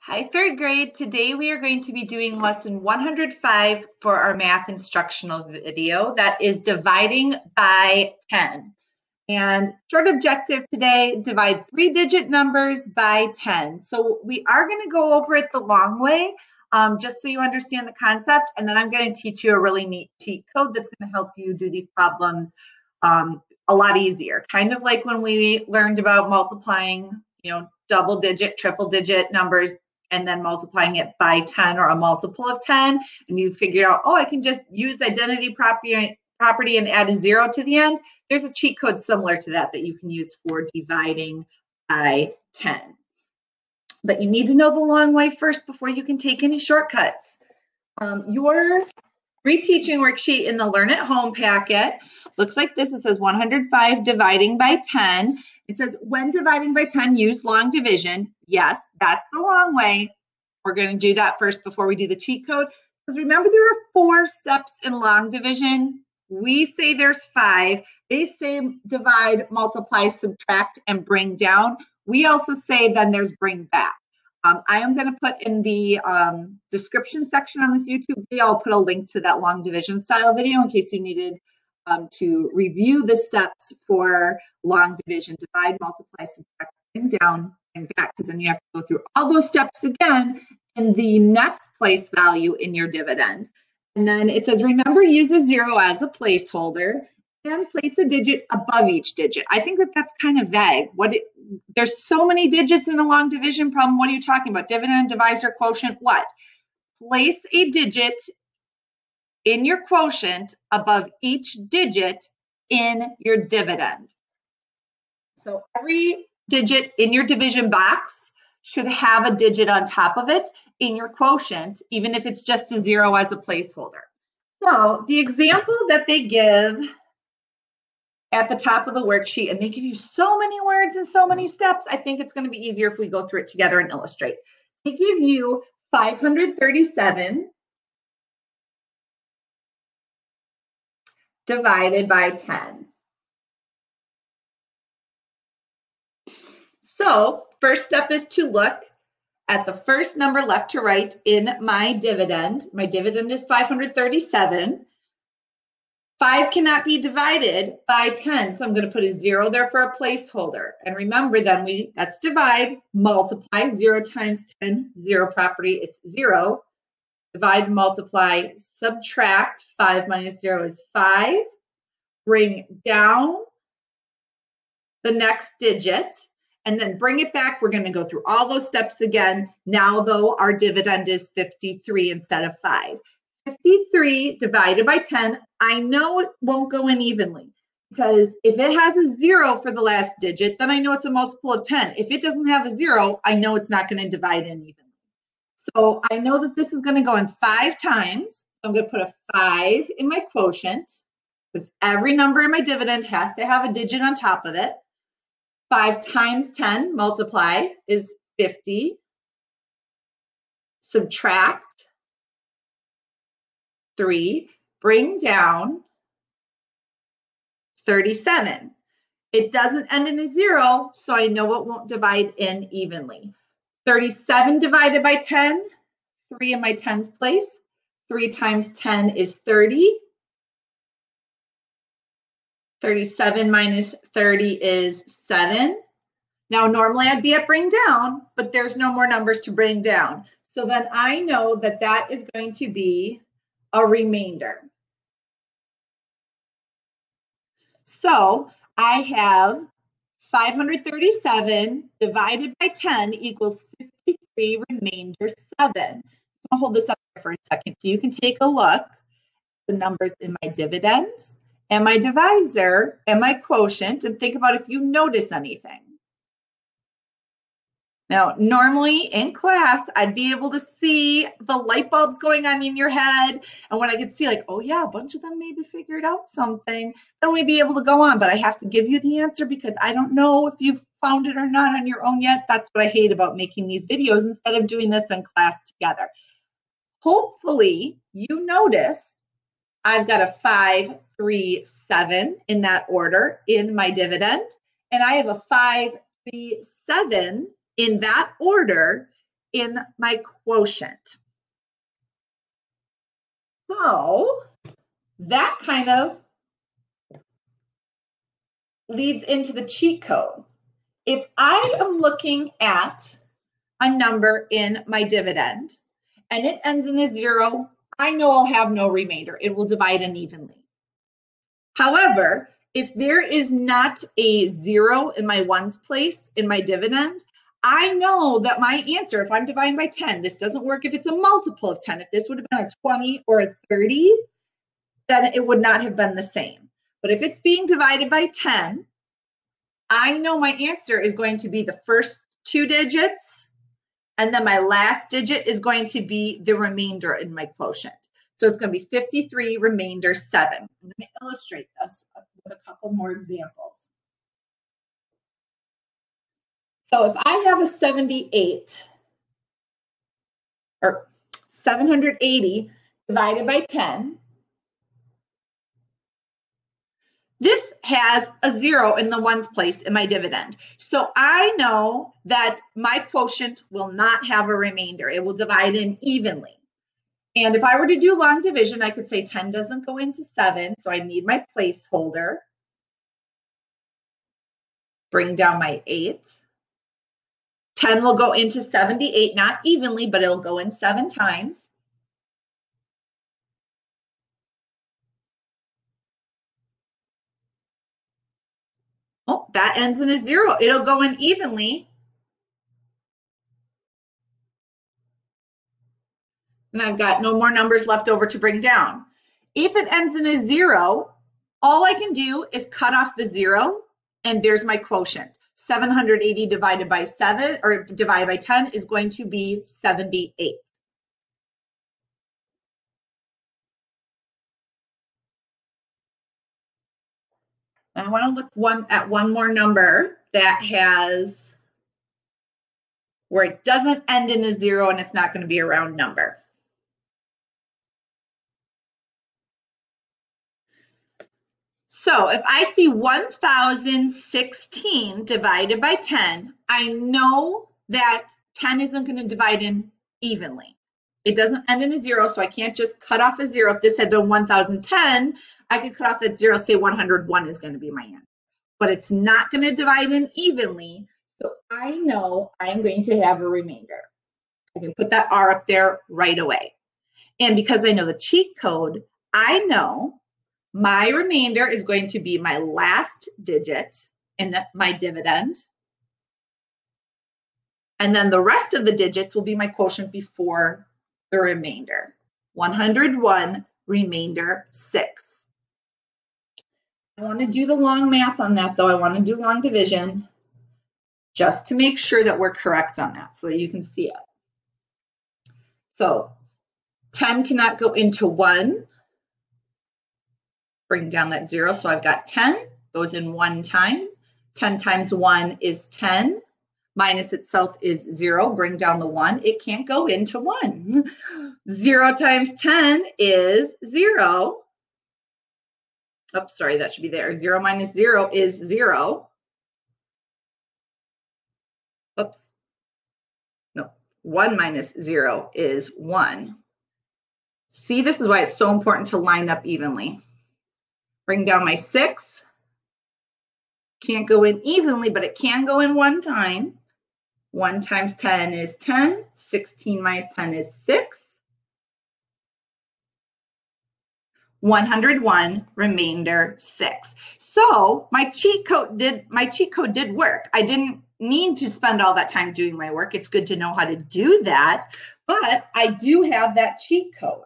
Hi, third grade. Today we are going to be doing lesson 105 for our math instructional video. That is dividing by 10. And short objective today, divide 3-digit numbers by 10. So we are going to go over it the long way, just so you understand the concept. And then I'm going to teach you a really neat cheat code that's going to help you do these problems a lot easier. Kind of like when we learned about multiplying, double digit, triple digit numbers, and then multiplying it by 10 or a multiple of 10, and you figure out, oh, I can just use identity property and add a 0 to the end. There's a cheat code similar to that you can use for dividing by 10. But you need to know the long way first before you can take any shortcuts. Your reteaching worksheet in the Learn at Home packet looks like this. It says 105 dividing by 10. It says when dividing by 10, use long division. Yes, that's the long way. We're going to do that first before we do the cheat code. Because remember, there are 4 steps in long division. We say there's 5. They say divide, multiply, subtract, and bring down. We also say then there's bring back. I am going to put in the description section on this YouTube video, I'll put a link to that long division style video in case you needed to review the steps for long division: divide, multiply, subtract, bring down, and back, because then you have to go through all those steps again in the next place value in your dividend. And then it says, remember, use a 0 as a placeholder and place a digit above each digit. I think that's kind of vague. There's so many digits in a long division problem. What are you talking about? Dividend, divisor, quotient, what? Place a digit in your quotient above each digit in your dividend. So every digit in your division box should have a digit on top of it in your quotient, even if it's just a 0 as a placeholder. So the example that they give at the top of the worksheet, and they give you so many words and so many steps, I think it's going to be easier if we go through it together and illustrate. They give you 537 divided by 10. So first step is to look at the first number left to right in my dividend. My dividend is 537. 5 cannot be divided by 10, so I'm going to put a 0 there for a placeholder. And remember then, that's divide, multiply, 0 times 10, 0 property, it's 0. Divide, multiply, subtract, 5 minus 0 is 5. Bring down the next digit, and then bring it back. We're going to go through all those steps again. Now, though, our dividend is 53 instead of 5. 53 divided by 10, I know it won't go in evenly, because if it has a 0 for the last digit, then I know it's a multiple of 10. If it doesn't have a 0, I know it's not going to divide in evenly. So I know that this is going to go in 5 times. So I'm going to put a 5 in my quotient, because every number in my dividend has to have a digit on top of it. 5 times 10, multiply, is 50. Subtract 3, bring down 37. It doesn't end in a 0, so I know it won't divide in evenly. 37 divided by 10, 3 in my tens place. 3 times 10 is 30. 37 minus 30 is 7. Now, normally I'd be at bring down, but there's no more numbers to bring down. So then I know that that is going to be a remainder. So I have 537 divided by 10 equals 53, remainder 7. I'll hold this up for a second so you can take a look at the numbers in my dividends and my divisor and my quotient and think about if you notice anything. Now, normally in class, I'd be able to see the light bulbs going on in your head. And when I could see like, oh yeah, a bunch of them maybe figured out something, then we'd be able to go on. But I have to give you the answer because I don't know if you've found it or not on your own yet. That's what I hate about making these videos instead of doing this in class together. Hopefully you notice I've got a 5, 3, 7 in that order in my dividend. And I have a 5, 3, 7 in that order in my quotient. So that kind of leads into the cheat code. If I am looking at a number in my dividend and it ends in a 0, I know I'll have no remainder. It will divide unevenly. However, if there is not a 0 in my ones place in my dividend, I know that my answer, if I'm dividing by 10, this doesn't work if it's a multiple of 10. If this would have been a 20 or a 30, then it would not have been the same. But if it's being divided by 10, I know my answer is going to be the first 2 digits, and then my last digit is going to be the remainder in my quotient. So it's going to be 53 remainder 7. I'm going to illustrate this with a couple more examples. So if I have a 78 or 780 divided by 10, this has a 0 in the ones place in my dividend. So I know that my quotient will not have a remainder. It will divide in evenly. And if I were to do long division, I could say 10 doesn't go into 7, so I need my placeholder. Bring down my 8. 10 will go into 78, not evenly, but it'll go in 7 times. Oh, that ends in a 0. It'll go in evenly. And I've got no more numbers left over to bring down. If it ends in a 0, all I can do is cut off the 0, and there's my quotient. 780 divided by 7, or divided by 10, is going to be 78. I want to look at one more number that has where it doesn't end in a 0 and it's not going to be a round number. So if I see 1016 divided by 10, I know that 10 isn't going to divide in evenly. It doesn't end in a 0, so I can't just cut off a 0. If this had been 1010, I could cut off that 0, say 101 is going to be my answer. But it's not going to divide in evenly, so I know I'm going to have a remainder. I can put that R up there right away. And because I know the cheat code, I know my remainder is going to be my last digit in my dividend. And then the rest of the digits will be my quotient before the remainder. 101, remainder 6. I want to do the long math on that, though. I want to do long division just to make sure that we're correct on that so that you can see it. So 10 cannot go into 1. Bring down that 0, so I've got 10, goes in 1 time. 10 times 1 is 10. Minus itself is 0. Bring down the 1. It can't go into 1. 0 times 10 is 0. Oops, sorry, that should be there. 0 minus 0 is 0. Oops. No, 1 minus 0 is 1. See, this is why it's so important to line up evenly. Bring down my 6. Can't go in evenly, but it can go in 1 time. 1 times 10 is 10. 16 minus 10 is 6. 101, remainder 6. So my cheat code did work. I didn't need to spend all that time doing my work. It's good to know how to do that, but I do have that cheat code.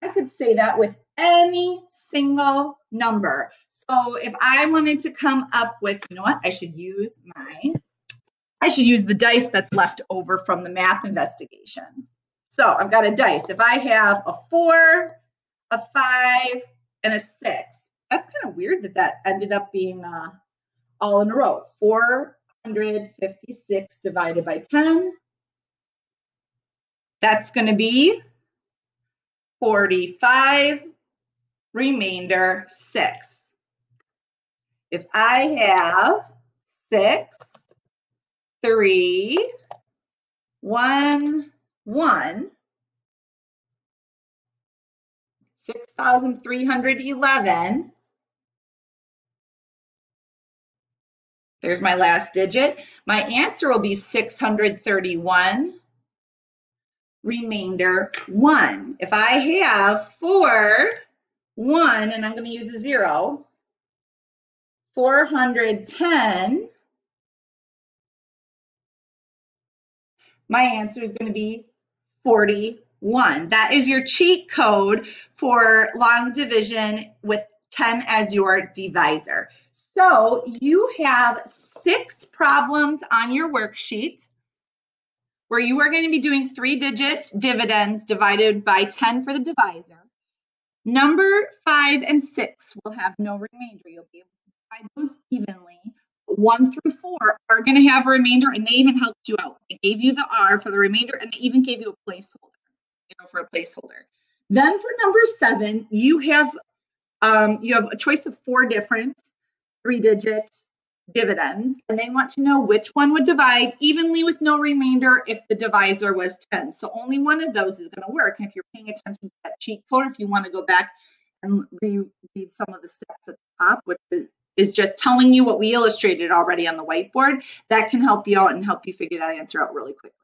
I could say that with any single number. So if I wanted to come up with, you know what, I should use the dice that's left over from the math investigation. So I've got a dice. If I have a 4, a 5, and a 6, that's kind of weird that ended up being all in a row. 456 divided by 10. That's going to be 45, remainder 6. If I have 6, 3, 1, 1, 6,311. There's my last digit. My answer will be 631. Remainder 1. If I have 4, 1, and I'm going to use a 0, 410, my answer is going to be 41. That is your cheat code for long division with 10 as your divisor. So you have 6 problems on your worksheet where you are going to be doing 3-digit dividends divided by 10 for the divisor. Number 5 and 6 will have no remainder. You'll be able to divide those evenly. 1 through 4 are going to have a remainder, and they even helped you out. They gave you the R for the remainder, and they even gave you a placeholder, for a placeholder. Then for number 7, you have a choice of 4 different 3-digit dividends, and they want to know which one would divide evenly with no remainder if the divisor was 10. So only one of those is going to work. And if you're paying attention to that cheat code, if you want to go back and read some of the steps at the top, which is just telling you what we illustrated already on the whiteboard, that can help you out and help you figure that answer out really quickly.